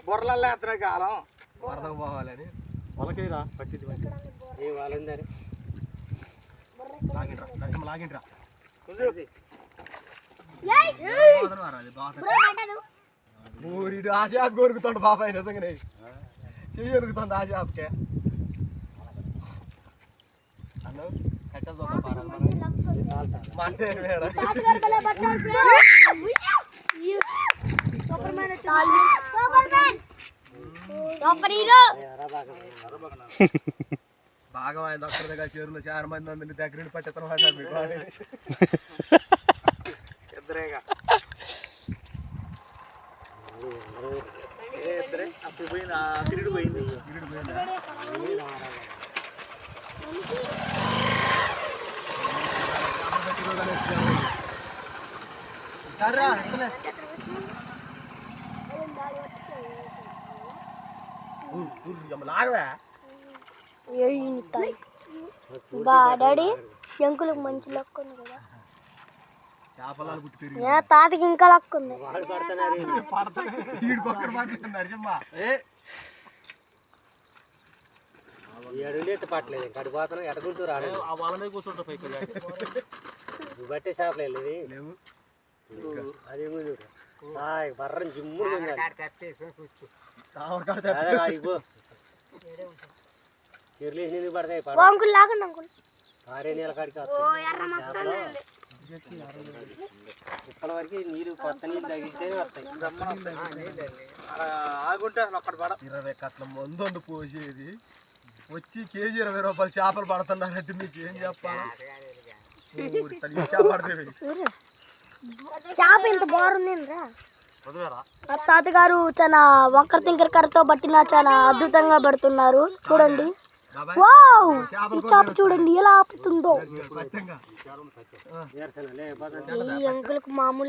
బొర్రల్లో ఎత్తన కాలం వరదకు పోవాలని మొలకైరా పట్టింది ఏ వాళ్ళందరి లాగిండ్రా ఊరిడు ఆ చేప కొరుకుతాడు బాబాయ్ నిజంగానే చెయ్యి కొరుకుతుంది ఆ చేపకే అన్న కట్టెలు చూద్దాం మంటే బాగా ఆయన ఒక్కరి దగ్గర చెరువులో చాలా మంది ఉంది దగ్గర పట్టేతనమాట మీకు ఇద్దరేగా ఇద్దరే అప్పుడు పోయింది తిరిగి పోయింది సరే లాగవా డాడీ ఎంకులకు మంచి లక్ ఉంది కదా తాతకి ఇంకా లక్ ఉంది పట్టలేదు కడిపోతాను ఎడకుంటూ రాలేదు ఆ వాళ్ళనే కూర్చుంటా పైకి బట్టే చేపలు వెళ్ళేది అదే బర్రం జిమ్ము చెర్లేసి పడతాయి ఆరే నీళ్ళ కాడికి ఇప్పటి వరకు నీరు కొత్త నీళ్ళు తగ్గిస్తేనే వస్తాయి ఆగుంటే అసలు ఒక్కటి పడ 20 కట్ల మందు పోసేది వచ్చి కేజీ 20 రూపాయలు చేపలు పడుతున్నారంటే మీకు ఏం చెప్పాలి చేప ఇంత బాగుంది తాతగారు చాలా వంకర తింకర కర్రతో పట్టిన చాలా అద్భుతంగా పడుతున్నారు చూడండి వావ్ ఈ చేప చూడండి ఎలా ఆపుతుందో ఈ అంకులకు మామూలు